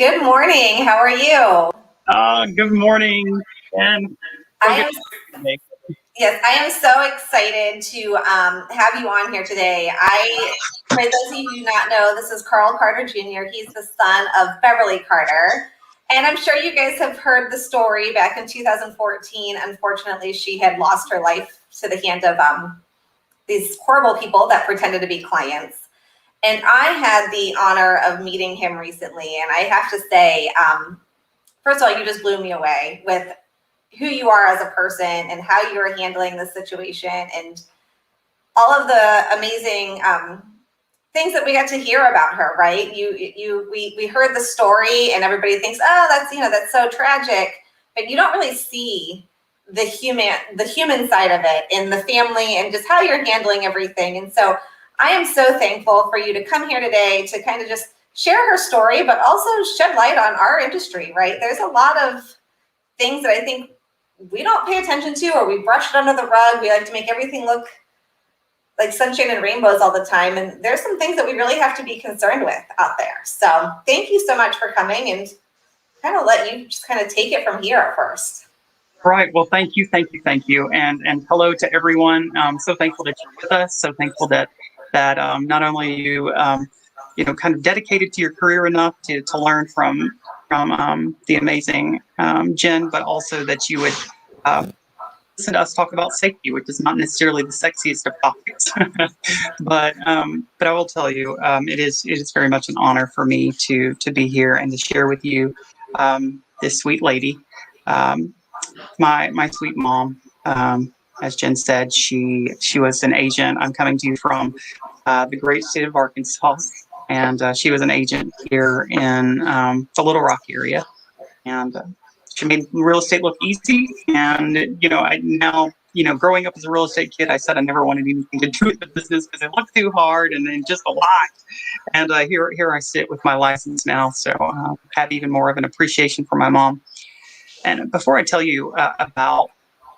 Good morning. How are you? Good morning, and so I good am, today. yes, I am so excited to have you on here today. For those of you who do not know, this is Carl Carter Jr. He's the son of Beverly Carter. And I'm sure you guys have heard the story back in 2014. Unfortunately, she had lost her life to the hand of these horrible people that pretended to be clients. And I had the honor of meeting him recently. And I have to say, first of all, you just blew me away with who you are as a person and how you're handling the situation and all of the amazing things that we got to hear about her. Right? We heard the story, and everybody thinks, oh, that's so tragic, but you don't really see the human side of it and the family and just how you're handling everything. And so I am so thankful for you to come here today to kind of just share her story, but also shed light on our industry. Right? There's a lot of things that I think we don't pay attention to, or we brush it under the rug. We like to make everything look like sunshine and rainbows all the time. And there's some things that we really have to be concerned with out there. So thank you so much for coming, and kind of let you just kind of take it from here first. Right. Well, thank you, and hello to everyone. So thankful that you're with us. So thankful that not only you kind of dedicated to your career enough to learn from the amazing Jen, but also that you would listen to us talk about safety, which is not necessarily the sexiest of topics. but I will tell you, it is very much an honor for me to be here and to share with you this sweet lady. My sweet mom, as Jen said, she was an agent. I'm coming to you from the great state of Arkansas, and she was an agent here in the Little Rock area, and she made real estate look easy. And I now, growing up as a real estate kid, I said I never wanted anything to do with the business because it looked too hard and then just a lot. And here I sit with my license now, so have even more of an appreciation for my mom. And before I tell you about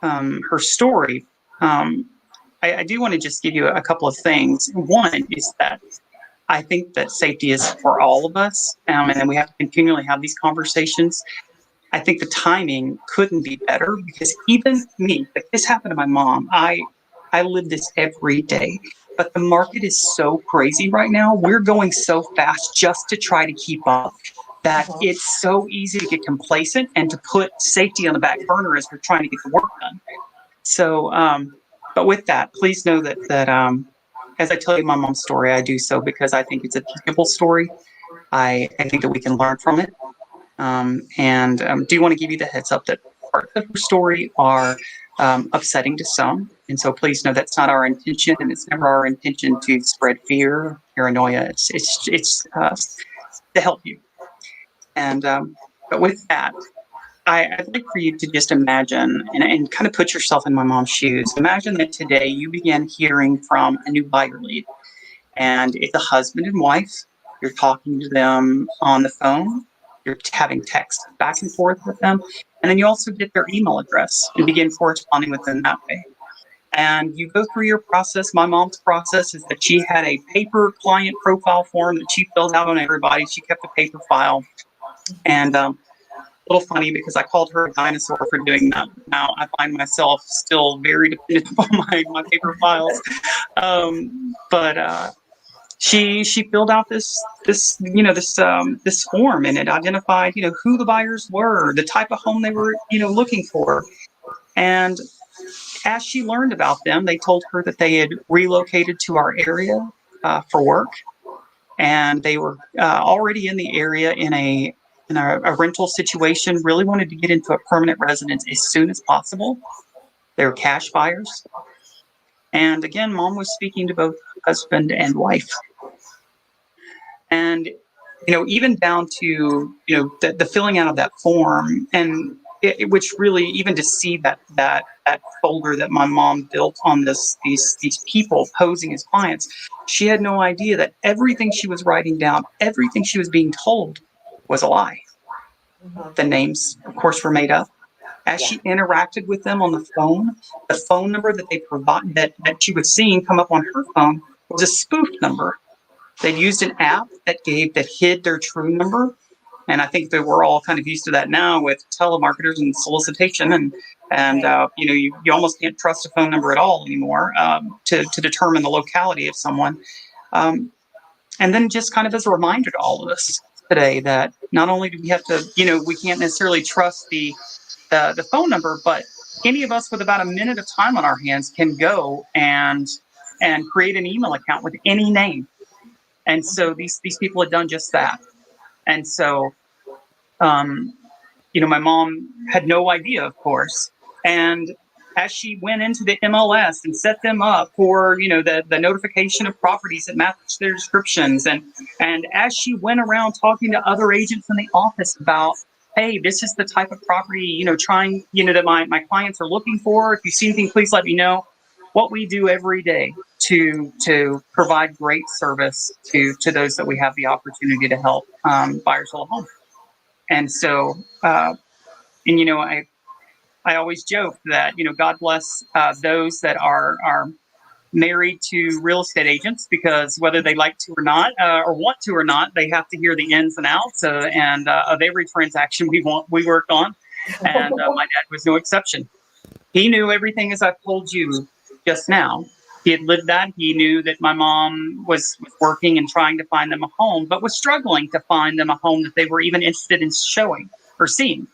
her story, I do want to just give you a couple of things. One is that I think that safety is for all of us, and then we have to continually have these conversations. I think the timing couldn't be better, because even me, like this happened to my mom. I live this every day, but the market is so crazy right now. We're going so fast just to try to keep up that it's so easy to get complacent and to put safety on the back burner as we're trying to get the work done. So, but with that, please know that as I tell you my mom's story, I do so because I think it's a teachable story. I think that we can learn from it. And do want to give you the heads up that parts of her story are upsetting to some. And so please know that's not our intention, and it's never our intention to spread fear, paranoia. It's to help you. And but with that, I'd like for you to just imagine and kind of put yourself in my mom's shoes. Imagine that today you began hearing from a new buyer lead, and it's a husband and wife. You're talking to them on the phone. You're having text back and forth with them. And then you also get their email address and begin corresponding with them that way. And you go through your process. My mom's process is that she had a paper client profile form that she filled out on everybody. She kept a paper file. And a little funny because I called her a dinosaur for doing that. Now I find myself still very dependent upon my paper files. But she filled out this form, and it identified who the buyers were, the type of home they were looking for. And as she learned about them, they told her that they had relocated to our area for work, and they were already in the area in a rental situation, really wanted to get into a permanent residence as soon as possible. They were cash buyers. And again, mom was speaking to both husband and wife. And, even down to, the filling out of that form, and which really, even to see that folder that my mom built on these people posing as clients, she had no idea that everything she was writing down, everything she was being told was a lie. The names, of course, were made up. As she interacted with them on the phone number that they provide, that she was seeing come up on her phone, was a spoofed number. They used an app that hid their true number, And I think that we're all kind of used to that now with telemarketers and solicitation, and you almost can't trust a phone number at all anymore to determine the locality of someone. And then just kind of as a reminder to all of us today that not only do we have to, we can't necessarily trust the phone number, but any of us with about a minute of time on our hands can go and create an email account with any name. And so these people had done just that. And so, my mom had no idea, of course. And as she went into the MLS and set them up for, the notification of properties that matched their descriptions, and as she went around talking to other agents in the office about, hey, this is the type of property, trying, that my clients are looking for. If you see anything, please let me know. What we do every day to provide great service to those that we have the opportunity to help buy or sell a home. And so, I always joke that, God bless those that are married to real estate agents, because whether they like to or not, or want to or not, they have to hear the ins and outs of every transaction we worked on. And my dad was no exception. He knew everything, as I've told you just now. He had lived that. He knew that my mom was working and trying to find them a home, but was struggling to find them a home that they were even interested in showing or seeing.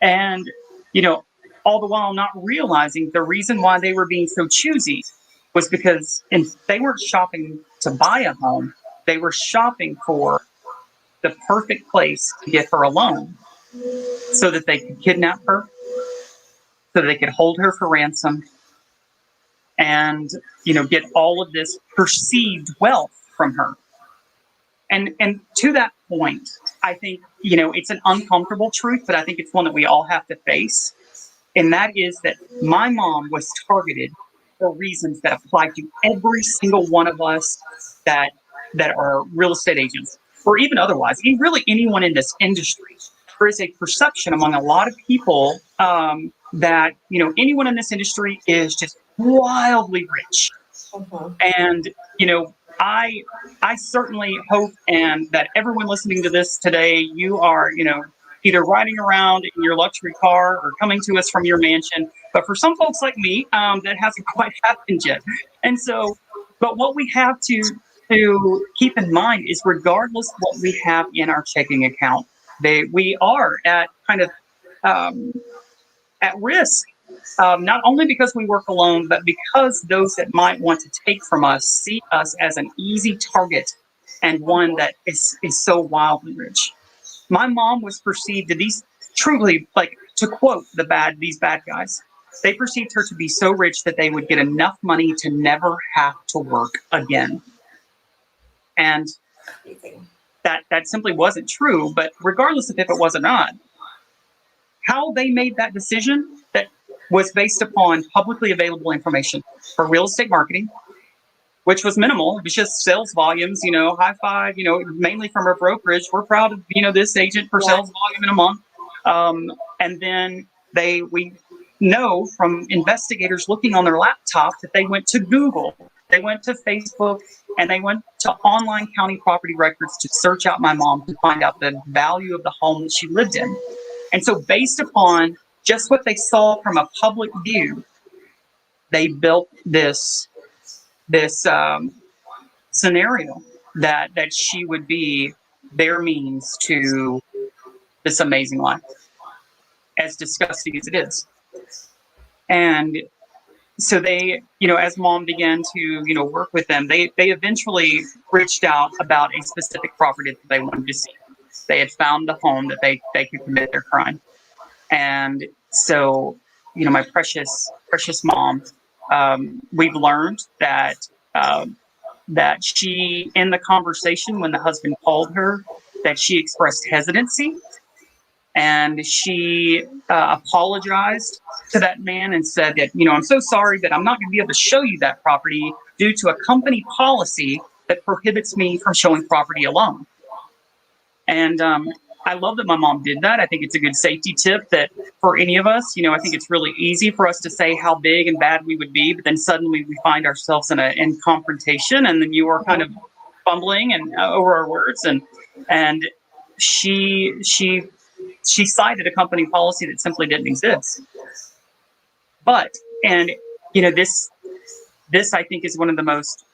And, all the while not realizing the reason why they were being so choosy was because they weren't shopping to buy a home. They were shopping for the perfect place to get her a loan so that they could kidnap her, so they could hold her for ransom, and, get all of this perceived wealth from her. And to that point, I think, it's an uncomfortable truth, but I think it's one that we all have to face. And that is that my mom was targeted for reasons that apply to every single one of us that are real estate agents, or even otherwise, really anyone in this industry. There is a perception among a lot of people that, anyone in this industry is just wildly rich. And, I certainly hope and that everyone listening to this today, you are, either riding around in your luxury car or coming to us from your mansion. But for some folks like me, that hasn't quite happened yet. And so, but what we have to keep in mind is, regardless of what we have in our checking account, we are at kind of at risk, not only because we work alone, but because those that might want to take from us see us as an easy target and one that is so wildly rich. My mom was perceived to these truly, like, to quote these bad guys, they perceived her to be so rich that they would get enough money to never have to work again. And that simply wasn't true. But regardless of if it was or not, how they made that decision, that was based upon publicly available information for real estate marketing, which was minimal. It was just sales volumes, high five, mainly from our brokerage. We're proud of, this agent for sales volume in a month. And then we know from investigators looking on their laptop that they went to Google, they went to Facebook, and they went to online county property records to search out my mom to find out the value of the home that she lived in. And so based upon just what they saw from a public view, they built this scenario that she would be their means to this amazing life, as disgusting as it is. And so they, as mom began to, work with them, they eventually reached out about a specific property that they wanted to see. They had found the home that they could commit their crime. And so, my precious mom, we've learned that she, in the conversation when the husband called her, that she expressed hesitancy, and she apologized to that man and said that, I'm so sorry, but I'm not going to be able to show you that property due to a company policy that prohibits me from showing property alone. And I love that my mom did that. I think it's a good safety tip that for any of us, I think it's really easy for us to say how big and bad we would be, but then suddenly we find ourselves in confrontation, and then you are kind of fumbling and over our words. And she cited a company policy that simply didn't exist. But, and, this I think is one of the most,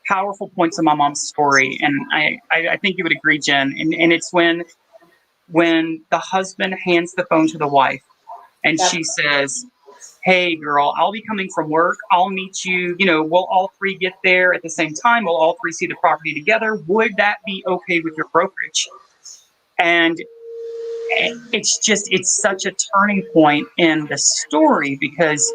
powerful points of my mom's story. And I think you would agree, Jen. And it's when the husband hands the phone to the wife and she says, "Hey girl, I'll be coming from work. I'll meet you. We'll all three get there at the same time. We'll all three see the property together. Would that be okay with your brokerage?" And it's such a turning point in the story because,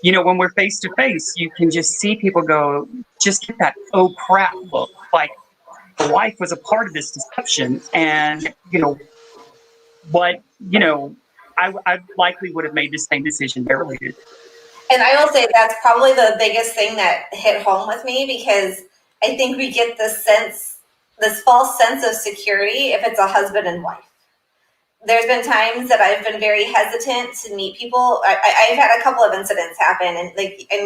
when we're face to face, you can just see people go, just get that, oh crap look. Like the wife was a part of this deception. And, what, I likely would have made the same decision Beverly did. And I will say that's probably the biggest thing that hit home with me, because I think we get this false sense of security if it's a husband and wife. There's been times that I've been very hesitant to meet people. I've had a couple of incidents happen, and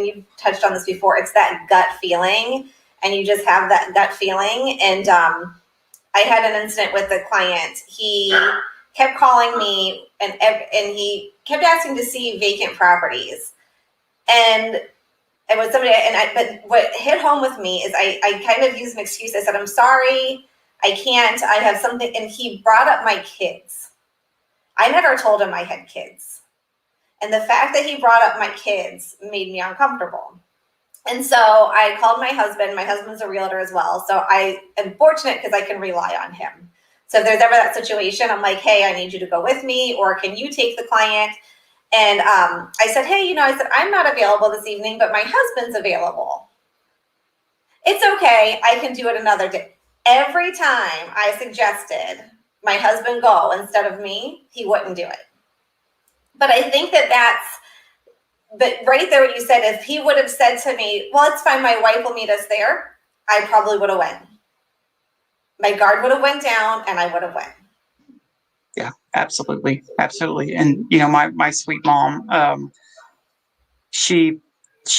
you've touched on this before. It's that gut feeling, and you just have that gut feeling. And I had an incident with a client. He kept calling me, and he kept asking to see vacant properties. And it was somebody, but what hit home with me is I kind of used an excuse. I said, "I'm sorry, I can't. I have something." And he brought up my kids. I never told him I had kids. And the fact that he brought up my kids made me uncomfortable. And so I called my husband. My husband's a realtor as well. So I am fortunate because I can rely on him. So if there's ever that situation, I'm like, "Hey, I need you to go with me, or can you take the client?" And I said, "Hey, I'm not available this evening, but my husband's available." "It's okay. I can do it another day." Every time I suggested my husband go instead of me, he wouldn't do it. But I think but right there what you said, if he would have said to me, "Well, it's fine, my wife will meet us there," I probably would have went. My guard would have went down and I would have went. Yeah, absolutely. Absolutely. And, my sweet mom, she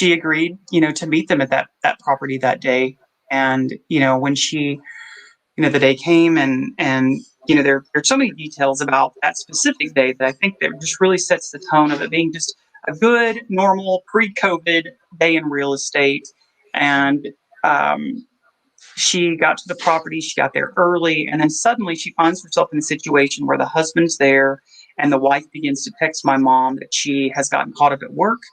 agreed, to meet them at that property that day. And, when the day came and, there's so many details about that specific day that I think that just really sets the tone of it being just a good, normal, pre-COVID day in real estate. And, she got to the property, she got there early, and then suddenly she finds herself in a situation where the husband's there and the wife begins to text my mom that she has gotten caught up at work.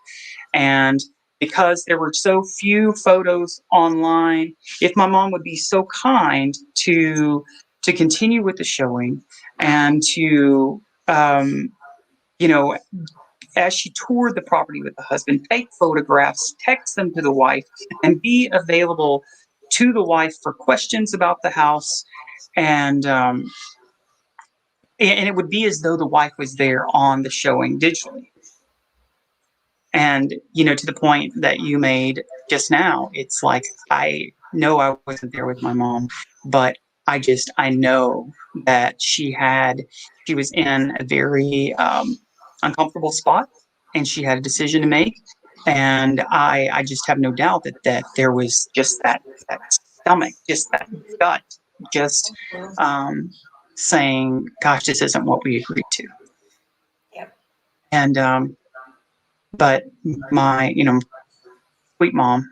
And because there were so few photos online, if my mom would be so kind to continue with the showing and to, as she toured the property with the husband, take photographs, text them to the wife, and be available to the wife for questions about the house. And it would be as though the wife was there on the showing digitally. And, to the point that you made just now, it's like, I know I wasn't there with my mom, but I know that she was in a very uncomfortable spot, and she had a decision to make. And I just have no doubt that there was just that stomach, just that gut, just saying, "Gosh, this isn't what we agreed to." Yep. And but my sweet mom,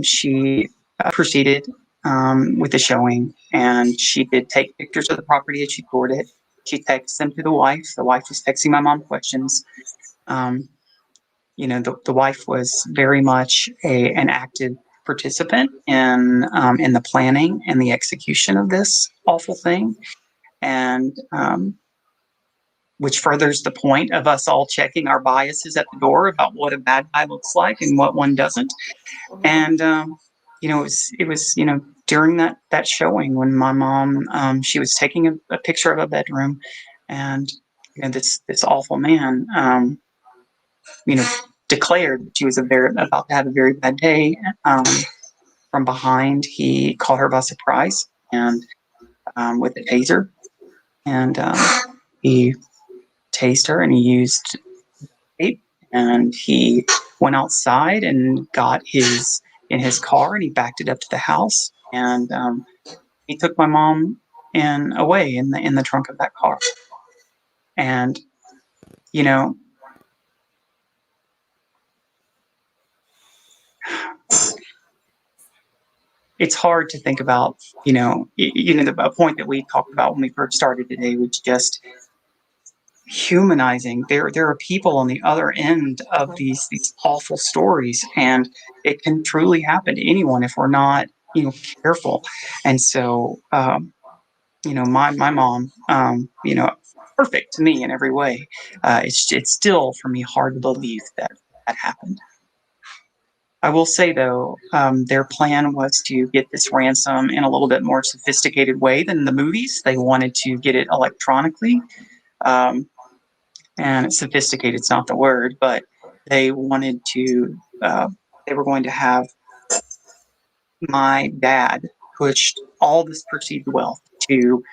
she proceeded with the showing, and she did take pictures of the property as she toured it. She texted them to the wife. The wife was texting my mom questions. The wife was very much an active participant in the planning and the execution of this awful thing, and which furthers the point of us all checking our biases at the door about what a bad guy looks like and what one doesn't. And it was during that showing when my mom, she was taking a picture of a bedroom, and this awful man declared she was about to have a very bad day. From behind, he caught her by surprise and with a taser, and he tased her, and he used tape, and he went outside and got in his car, and he backed it up to the house, and he took my mom in a way in the trunk of that car. And, you know, it's hard to think about, a point that we talked about when we first started today, was just humanizing. There are people on the other end of these awful stories, and it can truly happen to anyone if we're not, careful. And so, my mom, perfect to me in every way. It's still for me hard to believe that happened. I will say, though, their plan was to get this ransom in a little bit more sophisticated way than the movies. They wanted to get it electronically. And sophisticated's not the word, but they wanted to, they were going to have my dad pushed all this perceived wealth to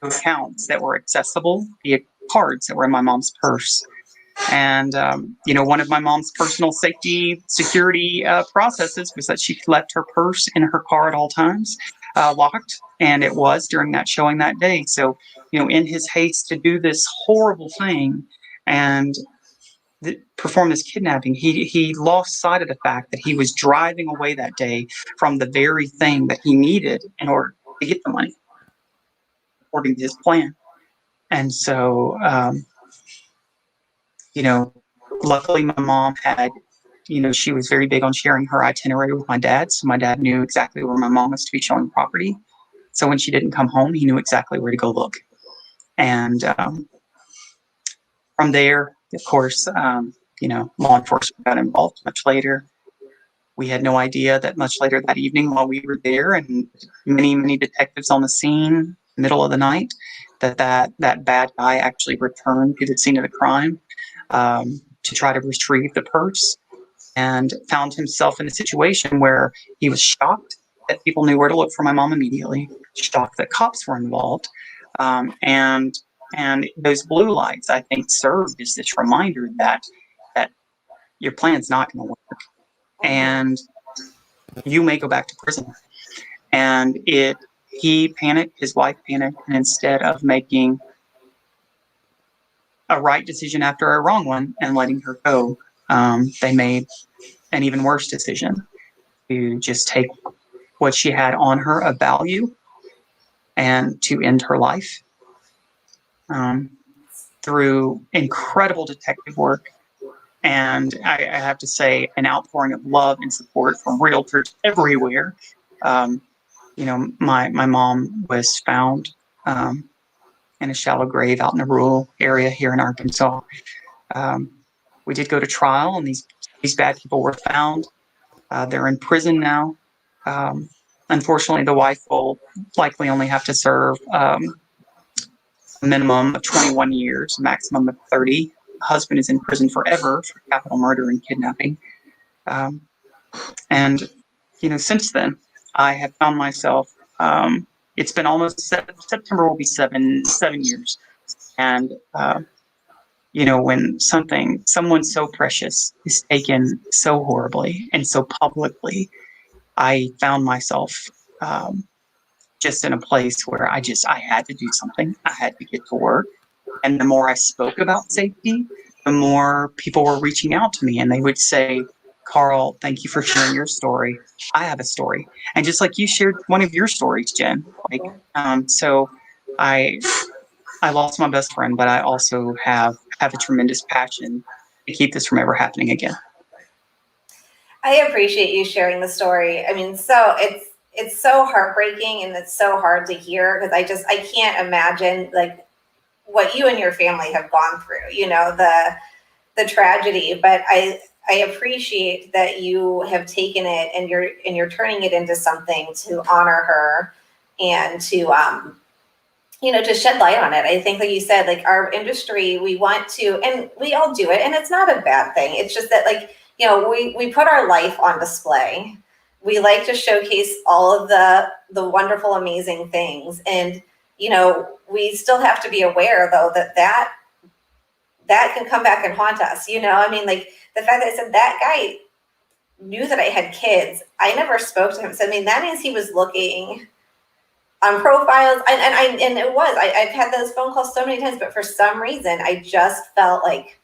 accounts that were accessible via cards that were in my mom's purse. And, one of my mom's personal security processes was that she left her purse in her car at all times, locked. And it was during that showing that day. So, in his haste to do this horrible thing and perform this kidnapping, he lost sight of the fact that he was driving away that day from the very thing that he needed in order to get the money, according to his plan. And so, luckily my mom had, she was very big on sharing her itinerary with my dad. So my dad knew exactly where my mom was to be showing property. So when she didn't come home, he knew exactly where to go look. And from there, of course, law enforcement got involved much later. We had no idea that much later that evening while we were there, and many, many detectives on the scene, middle of the night, that bad guy actually returned to the scene of the crime to try to retrieve the purse, and found himself in a situation where he was shocked that people knew where to look for my mom immediately, shocked that cops were involved, and those blue lights, I think, served as this reminder that your plan's not going to work, and you may go back to prison. And he panicked, his wife panicked, and instead of making a right decision after a wrong one and letting her go, they made an even worse decision to just take what she had on her of value and to end her life. Through incredible detective work, and I have to say, an outpouring of love and support from realtors everywhere. My mom was found in a shallow grave out in a rural area here in Arkansas. We did go to trial, and these bad people were found. They're in prison now. Unfortunately, the wife will likely only have to serve a minimum of 21 years, maximum of 30. Husband is in prison forever for capital murder and kidnapping. And since then, I have found myself, it's been almost September will be seven years. And, when someone so precious is taken so horribly and so publicly, I found myself just in a place where I had to do something. I had to get to work. And the more I spoke about safety, the more people were reaching out to me, and they would say, Carl, thank you for sharing your story. I have a story. And just like you shared one of your stories, Jen, so I lost my best friend, but I also have a tremendous passion to keep this from ever happening again. I appreciate you sharing the story. I mean, so it's so heartbreaking, and it's so hard to hear, because I can't imagine like what you and your family have gone through, the tragedy. But I appreciate that you have taken it, and you're turning it into something to honor her, and to to shed light on it. I think, like you said, like our industry, we want to, and we all do it, and it's not a bad thing. It's just that, like, we put our life on display. We like to showcase all of the wonderful, amazing things. And, we still have to be aware, though, that can come back and haunt us. I mean, like the fact that I said that guy knew that I had kids. I never spoke to him. So, I mean, that means he was looking on profiles, and it was, I've had those phone calls so many times, but for some reason, I just felt like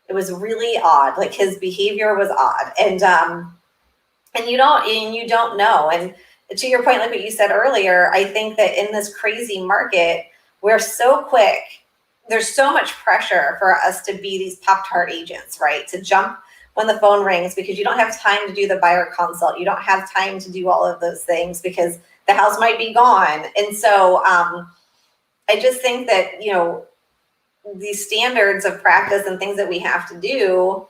it was really odd. Like his behavior was odd, and you don't know. And to your point, like what you said earlier, I think that in this crazy market, we're so quick. There's so much pressure for us to be these Pop-Tart agents, right? To jump when the phone rings because you don't have time to do the buyer consult. You don't have time to do all of those things because the house might be gone. And so I just think that, these standards of practice and things that we have to do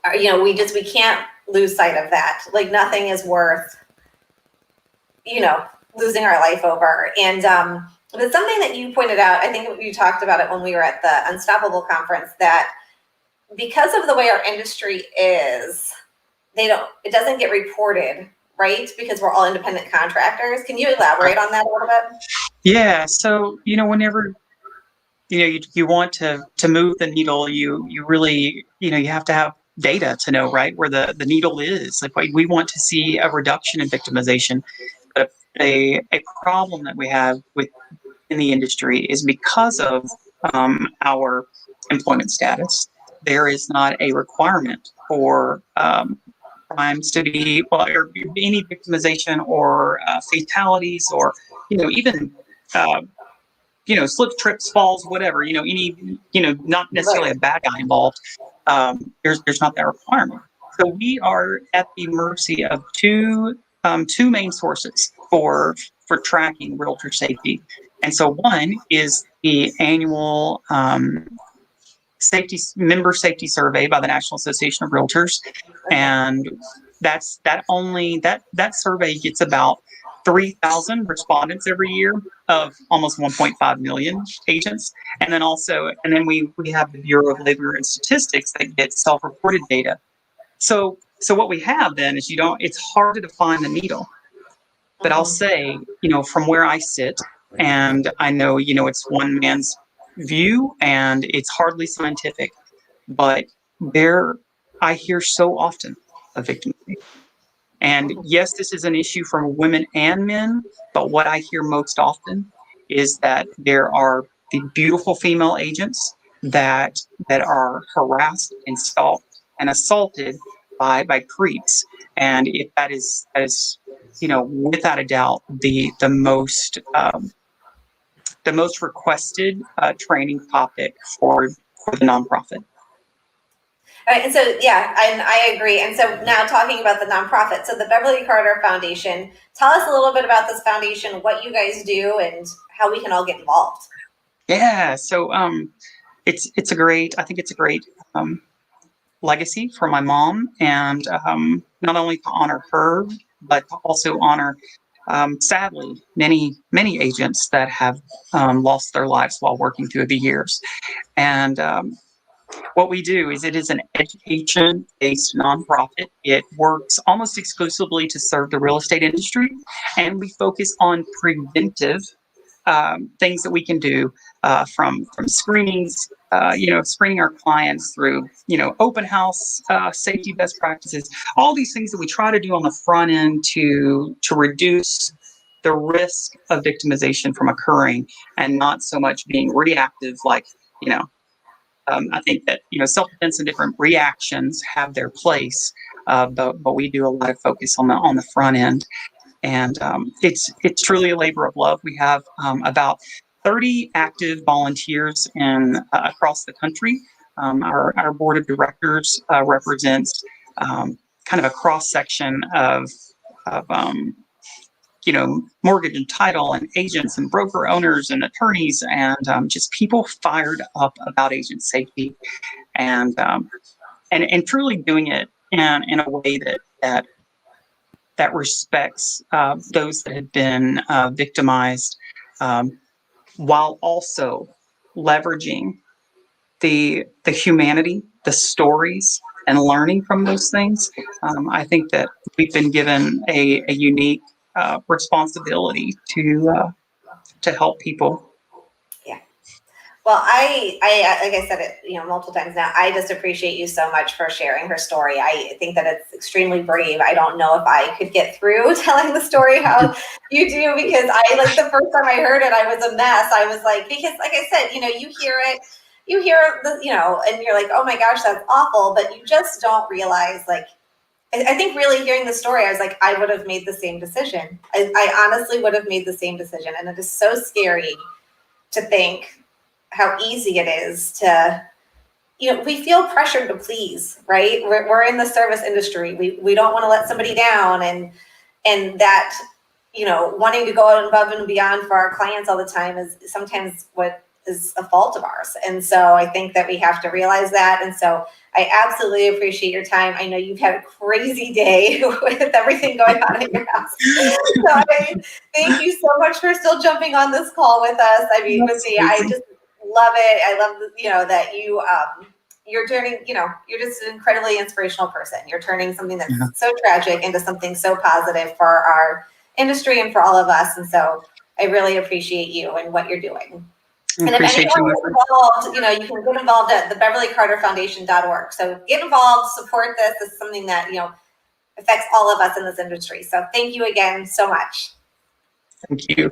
are, we can't lose sight of that. Like nothing is worth, losing our life over. And but something that you pointed out, I think you talked about it when we were at the Unstoppable conference, that because of the way our industry is, it doesn't get reported, right? Because we're all independent contractors. Can you elaborate on that a little bit? Yeah. So, whenever, you want to move the needle, you really, you have to have data to know, right, where the needle is. Like we want to see a reduction in victimization. But a problem that we have in the industry is because of our employment status, there is not a requirement for crimes to be, well, or any victimization or fatalities or, even slips, trips, falls, whatever, any, not necessarily a bad guy involved. There's not that requirement. So we are at the mercy of two main sources for tracking realtor safety. And so one is the annual member safety survey by the National Association of Realtors, and that survey gets about 3,000 respondents every year of almost 1.5 million agents. And then we have the Bureau of Labor and Statistics that gets self-reported data. So what we have then is it's hard to define the needle. But I'll say, from where I sit, and I know, it's one man's view and it's hardly scientific, but I hear so often of victimization. And yes, this is an issue for women and men, but what I hear most often is that there are the beautiful female agents that are harassed and stalked and assaulted by creeps. And if that is without a doubt the most requested training topic for the nonprofit. All right, and so and I agree. And so now talking about the nonprofit, so the Beverly Carter Foundation, tell us a little bit about this foundation, what you guys do, and how we can all get involved. Yeah, so it's a great legacy for my mom, and not only to honor her, but to also honor, sadly, many agents that have lost their lives while working through the years. And what we do is it is an education-based nonprofit. It works almost exclusively to serve the real estate industry, and we focus on preventive things that we can do from screenings, screening our clients through, open house, safety best practices, all these things that we try to do on the front end to reduce the risk of victimization from occurring and not so much being reactive, like, I think that, self-defense and different reactions have their place, but we do a lot of focus on the front end. And it's truly a labor of love. We have about 30 active volunteers across the country. Our board of directors represents kind of a cross section of mortgage and title and agents and broker owners and attorneys and just people fired up about agent safety and truly doing it in a way that respects those that have been victimized, while also leveraging the humanity, the stories, and learning from those things. I think that we've been given a unique responsibility to help people. Yeah. Well, I like I said it, multiple times now. I just appreciate you so much for sharing her story. I think that it's extremely brave. I don't know if I could get through telling the story how you do, because I like the first time I heard it, I was a mess. I was like, because like I said, you hear it, and you're like, oh my gosh, that's awful, but you just don't realize, like, I think really hearing the story, I was like, I would have made the same decision. I honestly would have made the same decision, and it is so scary to think how easy it is to, we feel pressured to please, right? We're in the service industry. We don't want to let somebody down, and that, wanting to go above and beyond for our clients all the time is sometimes what is a fault of ours. And so I think that we have to realize that. And so I absolutely appreciate your time. I know you've had a crazy day with everything going on at your house. So thank you so much for still jumping on this call with us. I mean, with me, I just love it. I love, that you're turning, you're just an incredibly inspirational person. You're turning something that's so tragic into something so positive for our industry and for all of us. And so I really appreciate you and what you're doing. And if anyone is involved, you can get involved at the BeverlyCarterFoundation.org. So get involved, support this. This is something that, affects all of us in this industry. So thank you again so much. Thank you.